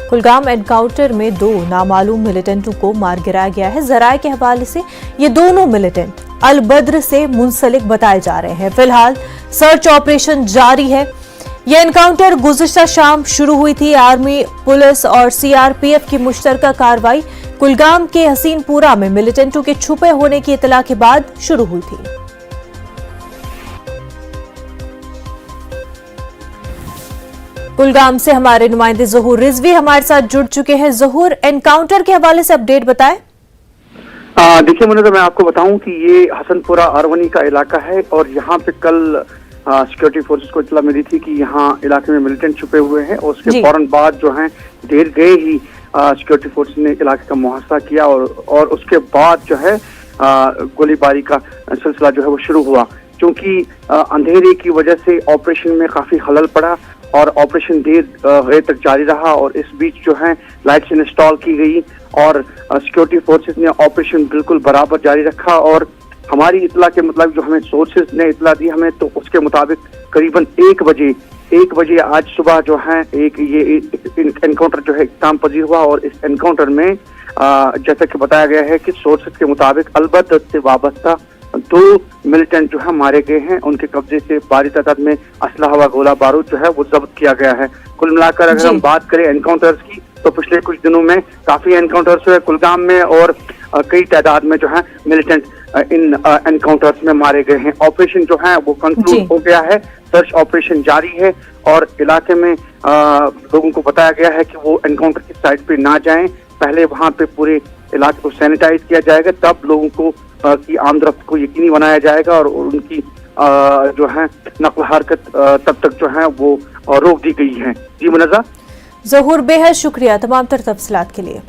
Kulgam encounter में 2 नामालूम मिलिटेंटों को मार गिराया गया है। जराये के हवाले से ये दोनों मिलिटेंट अल बद्र से मुंसलिक बताए जा रहे हैं। फिलहाल सर्च ऑपरेशन जारी है। यह एनकाउंटर गुज़िश्ता शाम शुरू हुई थी। आर्मी, पुलिस और सीआरपीएफ की मुश्तरका कार्रवाई कुलगाम के हसीनपुरा में मिलिटेंटों के छुपे होने की इतला के बाद शुरू हुई थी। कुलगाम से हमारे नुमाइंदे ज़हूर रिजवी हमारे साथ जुड़ चुके हैं। ज़हूर, एनकाउंटर के हवाले से अपडेट बताएं। देखिए मुनीज़ा, मैं आपको बताऊं कि ये हसनपुरा अरवनी का इलाका है और यहाँ पे कल सिक्योरिटी फोर्सेस को इत्तला मिली थी कि यहाँ इलाके में मिलिटेंट छुपे हुए हैं और उसके फौरन बाद जो है देर गए ही सिक्योरिटी फोर्सेस ने इलाके का मुहासरा किया और उसके बाद जो है गोलीबारी का सिलसिला जो है वो शुरू हुआ। क्योंकि अंधेरे की वजह से ऑपरेशन में काफी खलल पड़ा और ऑपरेशन देर तक जारी रहा और इस बीच जो है लाइट्स इंस्टॉल की गई और सिक्योरिटी फोर्सेस ने ऑपरेशन बिल्कुल बराबर जारी रखा। और हमारी इतला के मतलब जो हमें सोर्सेज ने इतला दी हमें, तो उसके मुताबिक करीबन 1 बजे आज सुबह जो है ये एनकाउंटर जो है इख्तिताम पजीर हुआ। और इस एनकाउंटर में जैसा कि बताया गया है कि सोर्सेज के मुताबिक अलबद्र से वाबस्ता 2 मिलिटेंट जो है मारे गए हैं। उनके कब्जे से भारी तादाद में असलहा व गोला बारूद जो है वो जब्त किया गया है। कुल मिलाकर अगर हम बात करें एनकाउंटर्स की, तो पिछले कुछ दिनों में काफी एनकाउंटर्स हुए कुलगाम में और कई तादाद में जो है मिलिटेंट इन एनकाउंटर्स में मारे गए हैं। ऑपरेशन जो है वो कंक्लूड हो गया है, सर्च ऑपरेशन जारी है और इलाके में लोगों को बताया गया है कि वो एनकाउंटर की साइट पे ना जाएं। पहले वहां पे पूरे इलाके को सैनिटाइज किया जाएगा, तब लोगों को की आमदरफ्त को यकीनी बनाया जाएगा और उनकी जो है नकल हरकत तब तक जो है वो रोक दी गई है। जी मुनज़्ज़ा। ज़हूर, बेहद शुक्रिया तमाम तर तफसीलात के लिए।